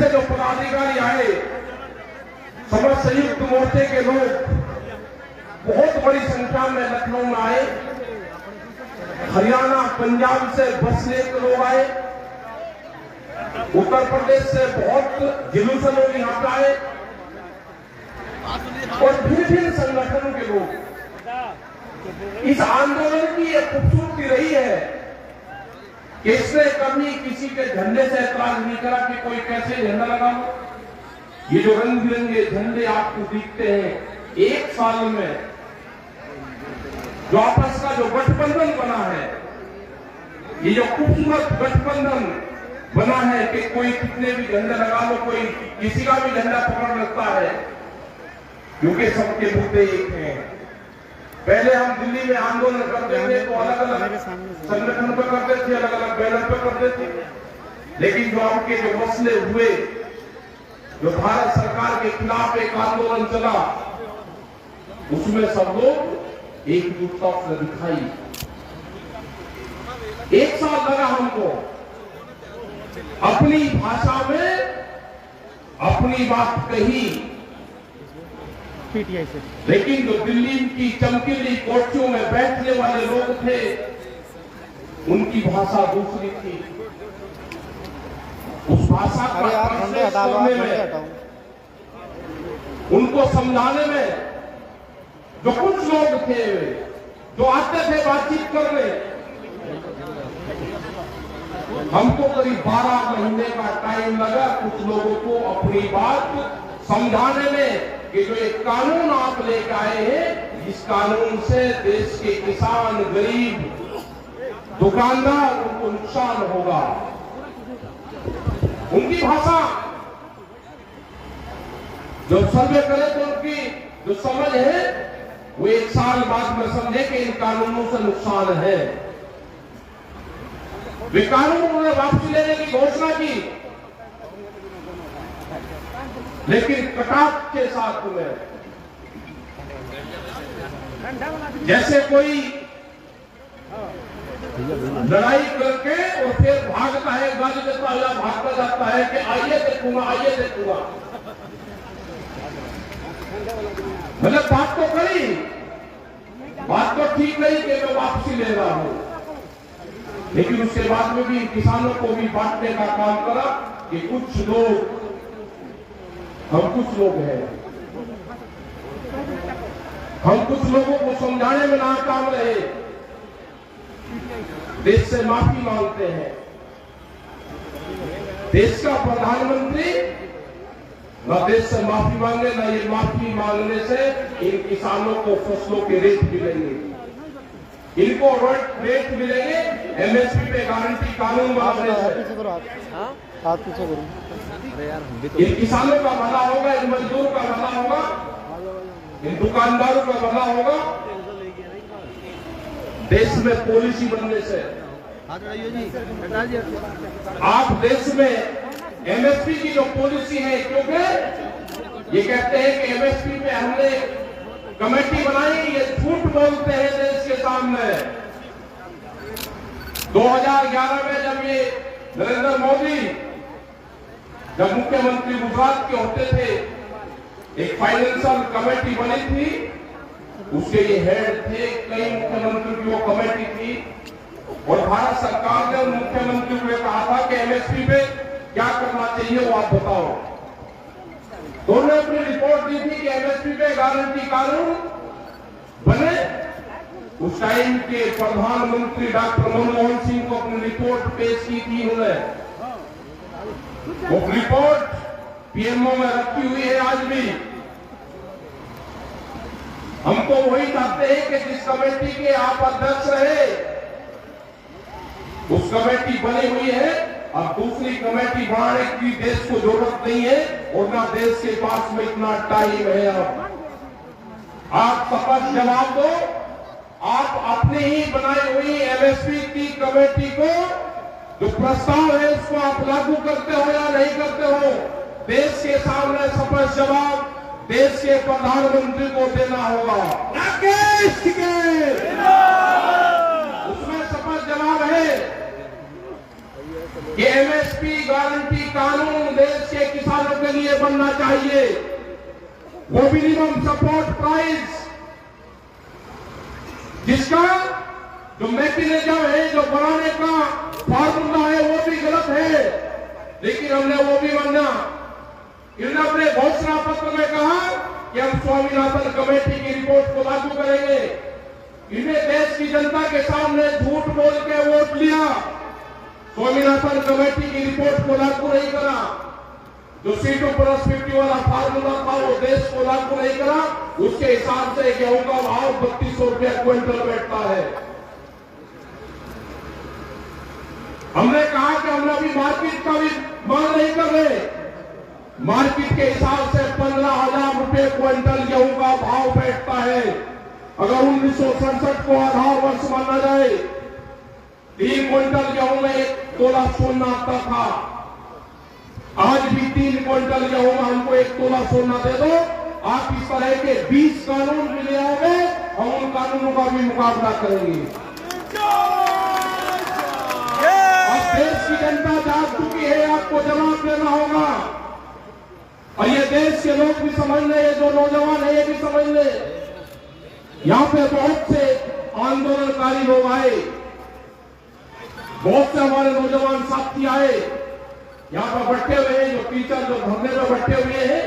से जो पदाधिकारी आए, समस्त संयुक्त मोर्चे के लोग बहुत बड़ी संख्या में लखनऊ में आए। हरियाणा, पंजाब से बस लेकर लोग आए। उत्तर प्रदेश से बहुत जिलों से लोग यहाँ पे आए और भिन्न संगठनों के लोग। इस आंदोलन की एक खूबसूरती रही है कि इसने कभी किसी के झंडे से ऐतराज नहीं करा कि कोई कैसे झंडा लगाओ। ये जो रंग बिरंगे झंडे आपको दिखते हैं, एक साल में जो आपस का जो गठबंधन बना है, ये जो खूबसूरत गठबंधन बना है कि कोई कितने भी झंडे लगा लो, कोई किसी का भी झंडा पकड़ लगता है, क्योंकि सबके मुद्दे एक हैं। पहले हम दिल्ली में आंदोलन करते थे तो अलग अलग संगठन पर करते थे, अलग अलग बैनर पर करते थे, लेकिन जो आपके जो मसले हुए, जो भारत सरकार के खिलाफ एक आंदोलन चला, उसमें सब लोग एकजुटता से दिखाई। एक साल लगा हमको अपनी भाषा में अपनी बात कही, लेकिन जो दिल्ली की चमकीली कोठियों में बैठने वाले लोग थे, उनकी भाषा दूसरी थी। उस भाषा का ट्रांसलेट करने में, उनको समझाने में जो कुछ लोग थे जो आते थे बातचीत करने, हमको करीब 12 महीने का टाइम लगा कुछ लोगों को अपनी बात समझाने में कि जो एक कानून आप लेकर आए हैं, इस कानून से देश के किसान, गरीब, दुकानदार, उनको नुकसान होगा। उनकी भाषा जो सर्वे करे तो उनकी जो समझ है, वो एक साल बाद में समझे कि इन कानूनों से नुकसान है। वे कानून उन्होंने वापसी लेने की घोषणा की, लेकिन कटाक्ष के साथ में, जैसे कोई लड़ाई करके और फिर भागता है, गाली देता हुआ भागता जाता है कि आइए देखूंगा, आइए देखूंगा। मतलब बात तो करी, बात तो ठीक नहीं कि मैं वापसी ले रहा हूं, लेकिन उसके बाद में भी किसानों को भी बांटने का काम करा कि कुछ लोग, हम कुछ लोग हैं, हम कुछ लोगों को समझाने में नाकाम रहे, देश से माफी मांगते हैं। देश का प्रधानमंत्री न देश से माफी मांगे, न ये माफी मांगने से इन किसानों को फसलों के रेट मिलेंगे, इनको रेट मिलेंगे एमएसपी पे गारंटी कानून बनाने से। इन किसानों का भला होगा, इन मजदूर का भला होगा, इन दुकानदारों का भला होगा। देश में पॉलिसी बनने से आप देश में एमएसपी की जो पॉलिसी है, क्योंकि ये कहते हैं कि एमएसपी पे हमने कमेटी बनाई, ये झूठ बोलते हैं देश के सामने। 2011 में जब ये नरेंद्र मोदी जब मुख्यमंत्री गुजरात के होते थे, एक फाइनेंशियल कमेटी बनी थी, उसके ये हेड थे, कई मुख्यमंत्री की वो कमेटी थी, और भारत सरकार ने उन मुख्यमंत्री को कहा था कि एमएसपी पे क्या करना चाहिए वो आप बताओ। तो उन्होंने अपनी रिपोर्ट दी थी कि एमएसपी पे गारंटी कानून बने। उस टाइम के प्रधानमंत्री डॉक्टर मनमोहन सिंह को अपनी रिपोर्ट पेश की थी उन्होंने। वो रिपोर्ट पीएमओ में रखी हुई है आज भी। हम तो वही चाहते हैं कि जिस कमेटी के आप अध्यक्ष रहे, उस कमेटी बनी हुई है, अब दूसरी कमेटी बनाने की देश को जरूरत नहीं है, और ना देश के पास में इतना टाइम है। अब आप शपथ जवाब दो, आप अपनी ही बनाई हुई एमएसपी की कमेटी को जो प्रस्ताव है उसको आप लागू करते हो या नहीं करते हो, देश के सामने शपथ जवाब देश के प्रधानमंत्री को देना होगा। उसमें शपथ जवाब है कि एमएसपी गारंटी कानून देश के किसानों के लिए बनना चाहिए। वो मिनिमम सपोर्ट प्राइस जिसका जो मैकेनिज्म है, जो बनाने का फार्मूला है, वो भी गलत है, लेकिन हमने वो भी माना। इन्होंने अपने घोषणा पत्र में कहा कि हम स्वामीनाथन कमेटी की रिपोर्ट को लागू करेंगे। इन्हें देश की जनता के सामने झूठ बोल के वोट लिया, स्वामीनाथन कमेटी की रिपोर्ट को लागू नहीं करा। जो C2+50 वाला फार्मूला था वो देश को लागू नहीं करा। उसके हिसाब से गेहूं का भाव 3200 रुपया क्विंटल बैठता है। हमने कहा कि हम अभी मार्केट का भी मांग नहीं कर रहे। मार्केट के हिसाब से 15,000 रुपये क्विंटल गेहूं का भाव बैठता है। अगर 1967 को आधार वर्ष माना जाए, 3 क्विंटल गेहूं में 1 तोला सोना आता था। आज भी 3 क्विंटल गेहूं में हमको 1 तोला सोना दे दो। आप इस तरह के 20 कानून भी ले आओगे, हम उन कानूनों का भी मुकाबला करेंगे। अब देश की जनता जाग चुकी है, आपको जवाब देना होगा। और ये देश के लोग भी समझ ले, ये जो नौजवान है ये भी समझ ले। यहाँ पे बहुत से आंदोलनकारी लोग आए, बहुत से हमारे नौजवान साथी आए, यहाँ पर बैठे हुए हैं। जो टीचर जो धरने में बैठे हुए हैं,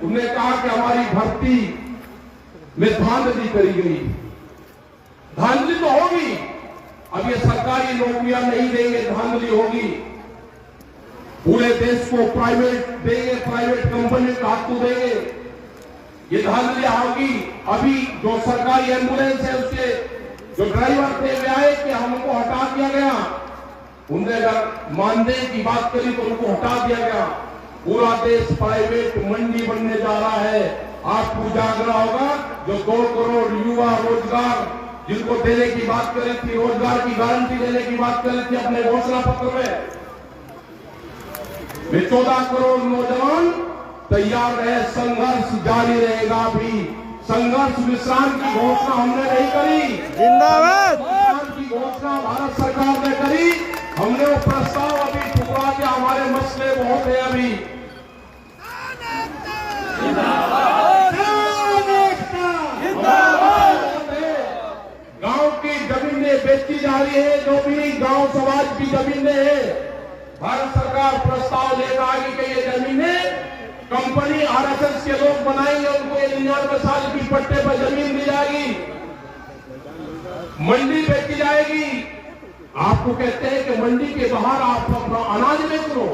उन्होंने कहा कि हमारी भर्ती में धांधली करी गई। धांधली तो होगी, अब ये सरकारी नौकरियां नहीं देंगे, धांधली होगी। पूरे देश को प्राइवेट देंगे, प्राइवेट कंपनी का हाथों देंगे, ये धांधली होगी। अभी जो सरकारी एम्बुलेंस है उसके जो ड्राइवर थे वे आए कि हमको हटा दिया गया। उनने अगर मानदेय की बात करी तो उनको हटा दिया गया। पूरा देश प्राइवेट मंडी बनने जा रहा है। आपको जागना होगा। जो 2 करोड़ युवा रोजगार जिनको देने की बात करी थी, रोजगार की गारंटी देने की बात करी थी अपने घोषणा पत्र में, वे 14 करोड़ नौजवान तैयार रहे। संघर्ष जारी रहेगा। भी संघर्ष विश्राम की घोषणा हमने नहीं करी, जिंदाबाद। विश्राम की घोषणा भारत सरकार ने करी। हमने वो प्रस्ताव अभी ठुकरा दिया, हमारे मसले बहुत है अभी। गांव की जमीनें बेची जा रही है, जो भी गांव समाज की जमीनें हैं, भारत सरकार प्रस्ताव लेकर आगे कि ये जमीनें कंपनी आरएसएस के लोग बनाएंगे, उनको 99 साल की पट्टे पर जमीन दी जाएगी, मंडी बेची जाएगी। आपको कहते हैं कि मंडी के बाहर आप अपना अनाज बेच लो।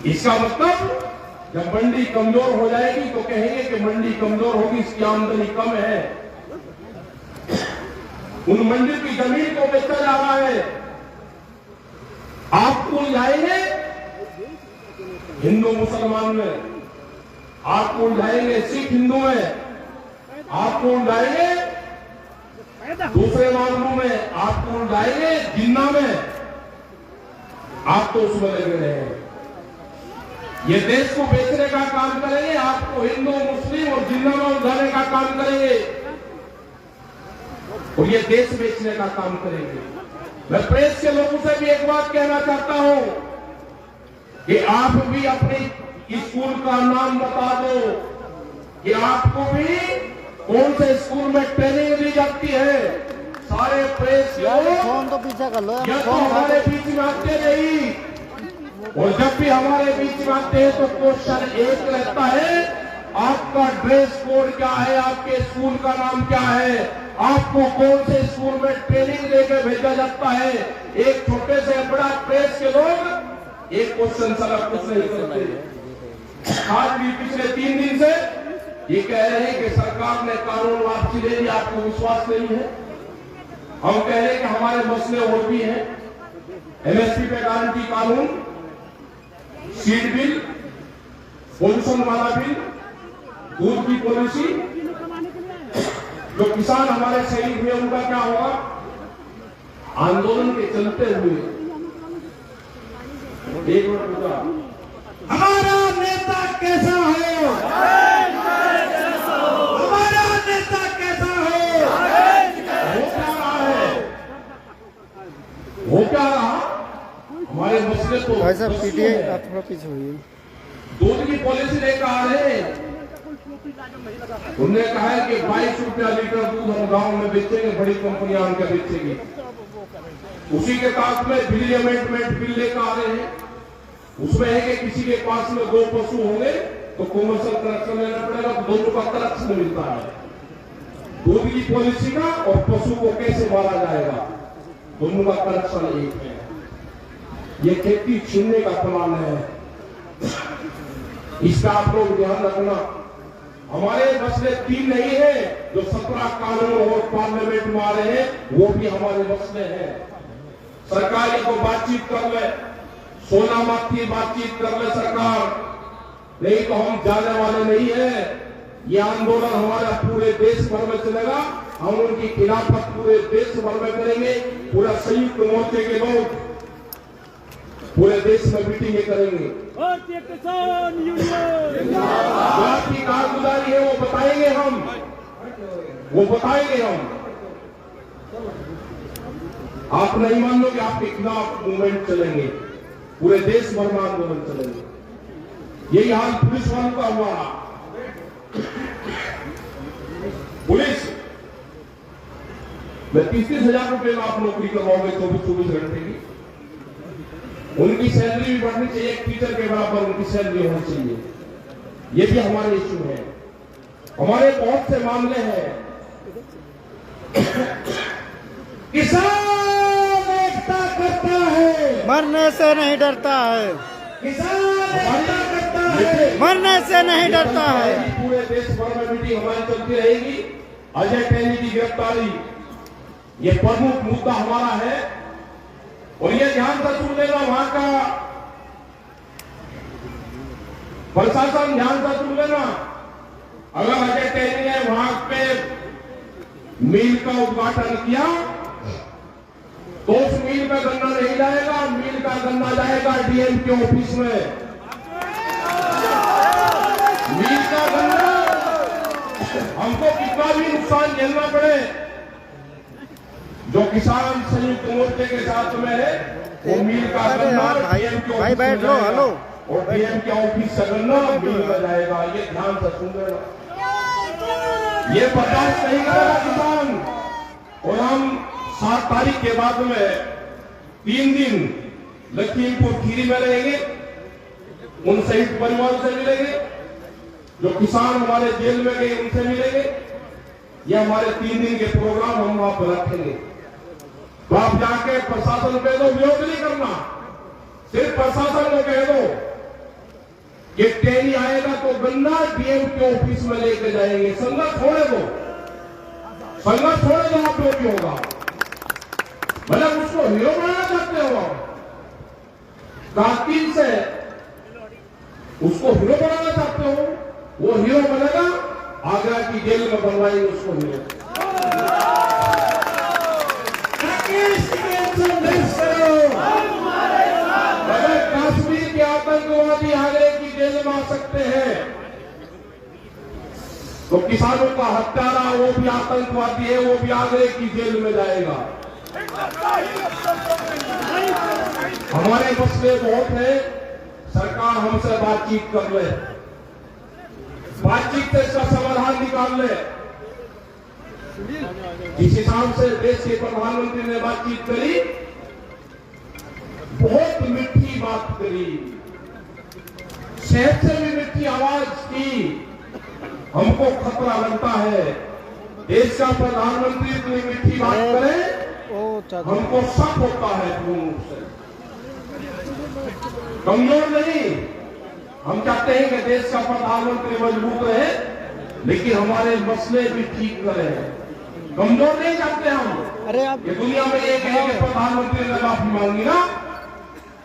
इसका मतलब जब मंडी कमजोर हो जाएगी तो कहेंगे कि मंडी कमजोर होगी, इसकी आमदनी कम है। उन मंडी की जमीन को बेचा जा रहा है। आपको उलझाएंगे हिंदू मुसलमान में, आपको उलझाएंगे सिख हिंदू में, आपको उलझाएंगे दूसरे मामलों में, आपको उलझाएंगे जिन्ना में। आप तो उसमें लगे रहे हैं। ये देश को बेचने का काम करेंगे, आपको हिंदू मुस्लिम और जिन्ना में उलझाने का काम करेंगे, और ये देश बेचने का काम करेंगे। मैं प्रेस के लोगों से भी एक बात कहना चाहता हूं कि आप भी अपने स्कूल का नाम बता दो कि आपको भी कौन से स्कूल में ट्रेनिंग दी जाती है। सारे प्रेस फोन तो पीछे कर लो। या तो हमारे बीच में आते नहीं, और जब भी हमारे बीच में आते हैं तो क्वेश्चन एक रहता है, आपका ड्रेस कोड क्या है, आपके स्कूल का नाम क्या है, आपको कौन से स्कूल में ट्रेनिंग देकर भेजा जाता है। एक छोटे से बड़ा प्रेस के लोग एक क्वेश्चन सर कुछ नहीं करते। आज भी पिछले 3 दिन से ये कह रहे हैं कि सरकार ने कानून वापसी ले ली, आपको विश्वास नहीं है। हम कह रहे हैं कि हमारे मसले और भी हैं। एमएसपी पे गारंटी कानून, सीड बिल, पोल्यूशन वाला बिल, दूध की पॉलिसी, जो किसान हमारे शहीद हुए उनका क्या होगा, आंदोलन के चलते हुए। एक मिनट रुका, हमारा नेता कैसा हो, हमारा नेता कैसा हो क्या रहा है, वो क्या रहा हमारे मसले तो भाई साहब दस्यों पीटीआई हैं। आप थोड़ा पीछे होइए। दूध की पॉलिसी लेकर आ रहे हैं, उन्होंने कहा है कि 22 रुपया लीटर दूध हम गांव में बेचेंगे, बड़ी कंपनियां उनके बेचेंगी। उसी के साथ में बिल अमेंडमेंट बिल लेकर आ रहे हैं, उसमें है कि किसी के पास में 2 पशु होंगे तो कमर्शियल कनेक्शन लेना पड़ेगा, तो दोनों का कनेक्शन मिलता है। दूध की पॉलिसी का और पशु को कैसे मारा जाएगा, दोनों का कनेक्शन एक है। ये खेती छीनने का प्लान है, इसका आप लोग ध्यान रखना। हमारे मसले 3 नहीं है, जो 17 कानून और पार्लियामेंट में आ रहे हैं, वो भी हमारे मसले हैं। सरकार को बातचीत कर ले, सोना माफी बातचीत कर ले सरकार, नहीं तो हम जाने वाले नहीं है। ये आंदोलन हमारा पूरे देश भर में चलेगा, हम उनकी खिलाफत पूरे देश भर में करेंगे। पूरा संयुक्त मोर्चे के लोग पूरे देश में मीटिंग करेंगे। भारतीय किसान यूनियन जो आपकी कारगुजारी है वो बताएंगे हम, वो बताएंगे हम। आप नहीं मान लो कि आपके खिलाफ मूवमेंट चलेंगे, पूरे देश भर में आंदोलन चलेंगे। यही हाल पुलिस वालों का हुआ। पुलिस में 30,000 रुपए में आप नौकरी करवाओगे 24 घंटे की, उनकी सैलरी भी बढ़नी चाहिए, एक टीचर के बराबर उनकी सैलरी होनी चाहिए। ये भी हमारे इश्यू है। हमारे बहुत से मामले हैं। किसान एकता करता है, मरने से नहीं डरता है, किसान एकता करता है, मरने से नहीं डरता है। पूरे देश भर में मीटिंग हमारी चलती रहेगी। अजय टैनी की गिरफ्तारी ये प्रमुख मुद्दा हमारा है, और ये ध्यान से सुन लेना, वहां का प्रशासन ध्यान से सुन लेना। अगर अजय टैनी ने वहां पे मिल का उद्घाटन किया तो उस मिल का गन्ना नहीं जाएगा, मिल का गन्ना जाएगा डीएम के ऑफिस में। मिल का गन्ना हमको कितना भी नुकसान झेलना पड़े, जो किसान संयुक्त मोर्चे के साथ में है, वो मिल का अरे गन्ना यार भाई, डीएम के भाई ऑफिस बैठ में लो, जाएगा। हेलो। और डीएम के ऑफिस से गन्ना मिल में जाएगा। ये ध्यान से सुन लेना, ये बर्दाश्त नहीं करेगा किसान। और हम 7 तारीख के बाद में 3 दिन लखीमपुर खीरी में रहेंगे, उन शहीद परिवार से मिलेंगे, जो किसान हमारे जेल में गए उनसे मिलेंगे। ये हमारे 3 दिन के प्रोग्राम हम वहां पर रखेंगे। तो आप जाके प्रशासन कह दो, विरोध नहीं करना, सिर्फ प्रशासन को कह दो कि टैनी आएगा तो गन्ना डीएम के ऑफिस में लेके जाएंगे। संघर्ष छोड़े दो, संघर्ष छोड़े दो, आप जो भी होगा। मतलब उसको हीरो बनाना चाहते हो आप, कातिल से उसको हीरो बनाना चाहते हो, वो हीरो बनेगा, आगरा की जेल में बनवाएंगे उसको हीरो। अगर कश्मीर के आतंकवादी आगरे की जेल में आ सकते हैं तो किसानों का हत्यारा वो भी आतंकवादी है, वो भी आगरे की जेल में जाएगा। हमारे मसले बहुत है, सरकार हमसे बातचीत कर ले, बातचीत से इसका समाधान निकाल ले। जिस हिसाब से देश के प्रधानमंत्री ने बातचीत करी, बहुत मीठी बात करी, शहद से भी मीठी आवाज की। हमको खतरा लगता है, देश का प्रधानमंत्री इतनी मीठी बात करे, हमको शक होता है पूर्ण रूप से। कमजोर नहीं, हम चाहते हैं कि देश का प्रधानमंत्री मजबूत रहे, लेकिन हमारे मसले भी ठीक करें। कमजोर नहीं चाहते हम। अरे आप ये दुनिया में एक है कि प्रधानमंत्री ने माफी मांगी ना,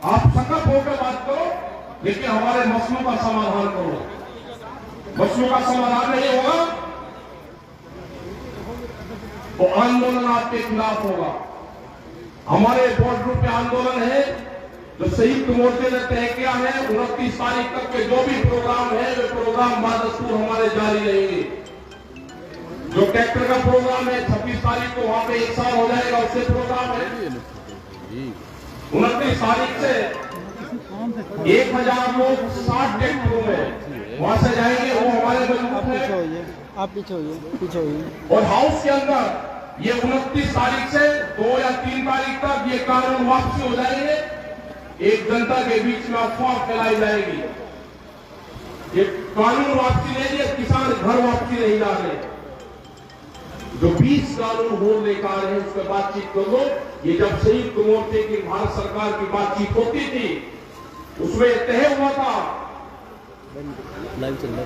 आप सकत होकर बात करो, लेकिन हमारे मसलों का समाधान करो। मसलों का समाधान नहीं होगा तो आंदोलन आपके खिलाफ होगा। हमारे बॉर्डर पे आंदोलन है, जो संयुक्त मोर्चे ने तय किया है। 29 तारीख तक के जो भी प्रोग्राम है, वे प्रोग्राम बादस्तूर हमारे जारी रहेंगे। जो ट्रैक्टर का प्रोग्राम है 26 तारीख को वहां पे 1 साल हो जाएगा, उससे प्रोग्राम है। 29 तारीख से 1000 लोग 60 ट्रैक्टरों में वहां से जाएंगे। वो हमारे मजबूत है। आप पीछे होइए, पीछे होइए। और हाउस के अंदर ये 29 तारीख से 2 या 3 तारीख तक ये कानून वापसी हो जाएंगे। एक जनता के बीच में अफवाह फैलाई जाएगी। ये कानून वापसी नहीं है, किसान घर वापसी नहीं जा रहे। जो 20 कानून हो लेकर आ रहे हैं उस पर बातचीत कर लो। ये जब संयुक्त मोर्चे की भारत सरकार की बातचीत होती थी उसमें तय हुआ था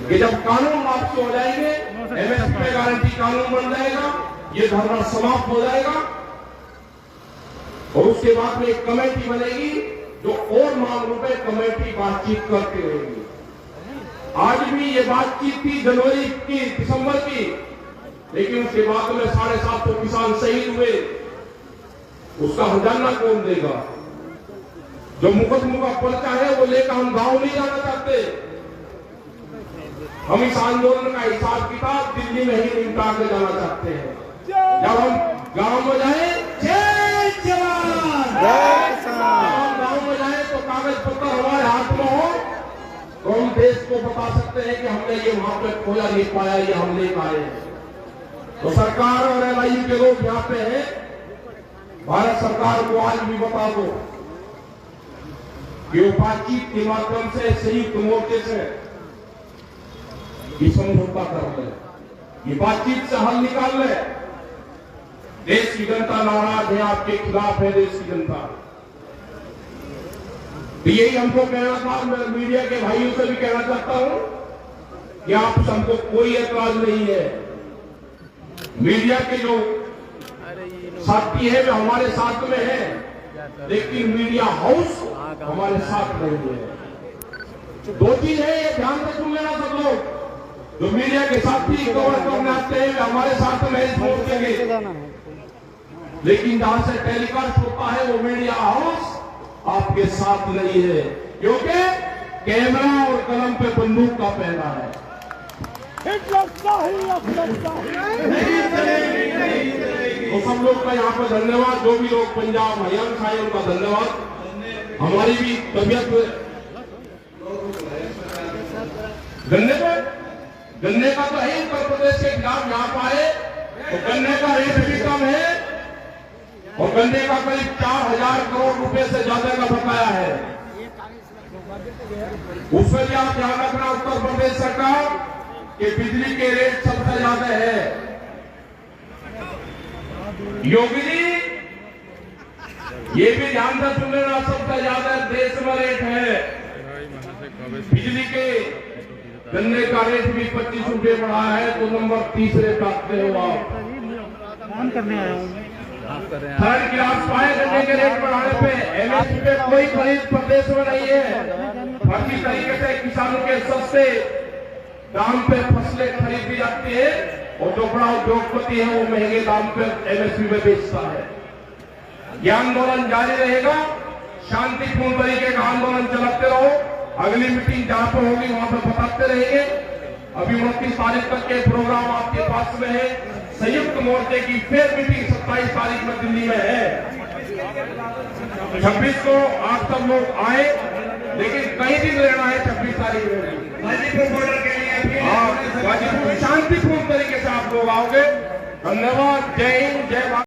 कि जब कानून वापसी हो जाएंगे, एमएसपी पे गारंटी कानून बन जाएगा, ये धरना समाप्त हो जाएगा और उसके बाद में एक कमेटी बनेगी जो और मामलों पे कमेटी बातचीत करती रहेगी। आज भी ये बातचीत थी जनवरी की, दिसंबर की, लेकिन उसके बाद में 750 किसान शहीद हुए। उसका हर्जाना कौन देगा? जो मुकदमों का पर्चा है वो लेकर हम गांव नहीं जाना चाहते। हम इस आंदोलन का हिसाब किताब दिल्ली में ही निपटा के जाना चाहते हैं। जब हम गांव में जाए जय जवान, हम गांव में जाए तो कागज पत्र हमारे हाथ में हो तो हम देश को बता सकते हैं कि हमने ये वहां पे खोया नहीं पाया, ये हम ले पाए हैं। तो सरकार और एलआईयू के लोग यहाँ पे हैं, भारत सरकार को आज भी बता दो कि वो बातचीत के माध्यम से संयुक्त मोर्चे से ये समझौता कर ले, ये बातचीत से हल निकाल ले। देश की जनता नाराज है, आपके खिलाफ है देश की जनता। तो यही हमको कहना था। मैं मीडिया के भाइयों से भी कहना चाहता हूं कि आप सबको कोई ऐतराज नहीं है। मीडिया के जो साथी है वे हमारे साथ में है, लेकिन मीडिया हाउस हमारे साथ नहीं है। 2 चीज है, ये ध्यान से सुन लेना सब लोग। जो मीडिया के साथी कवर करने आते हैं वे हमारे साथ में इस मोर्चे के, लेकिन जहां से टेलीकास्ट होता है वो मीडिया हाउस आपके साथ नहीं है, क्योंकि कैमरा और कलम पे बंदूक का पहना है। तो सब लोग का यहाँ पर धन्यवाद। जो भी लोग पंजाब हरियाणा आए उनका धन्यवाद। हमारी भी तबियत गन्ने का तो है उत्तर प्रदेश के खिलाफ यहाँ पर आए तो गन्ने का रेट भी कम है और गन्ने का करीब 4000 करोड़ रुपए से ज्यादा का बकाया है। उसमें भी आप ध्यान रखना उत्तर प्रदेश सरकार कि बिजली के रेट सबसे ज्यादा है। योगी जी ये भी ध्यान से सुन लेना, सबसे ज्यादा देश में रेट है बिजली के। गन्ने का रेट भी 25 रुपए बढ़ा है तो नंबर 30 आते हो आप। काम करने आया हूँ। थर्ड क्लास पाए गन्ने के रेट बढ़ाने पे एमएसपी पे कोई खरीद प्रदेश में नहीं है। बाकी तरीके से किसानों के सस्ते दाम पे फसलें खरीदी जाती है और जो बड़ा उद्योगपति है वो महंगे दाम पे एमएसपी में बेचता है। ये आंदोलन जारी रहेगा, शांतिपूर्ण तरीके का आंदोलन चलाते रहो। अगली मीटिंग जहां पर होगी वहां पर बताते रहेंगे। अभी 29 तारीख तक के प्रोग्राम आपके पास में है। संयुक्त मोर्चे की फिर मीटिंग 27 तारीख में दिल्ली में है। 26 को आप सब लोग आए, लेकिन कई दिन रहना है। 26 तारीख में गाजीपुर बॉर्डर के लिए गाजीपुर शांतिपूर्ण तरीके से आप लोग आओगे। धन्यवाद। जय हिंद, जय भारत।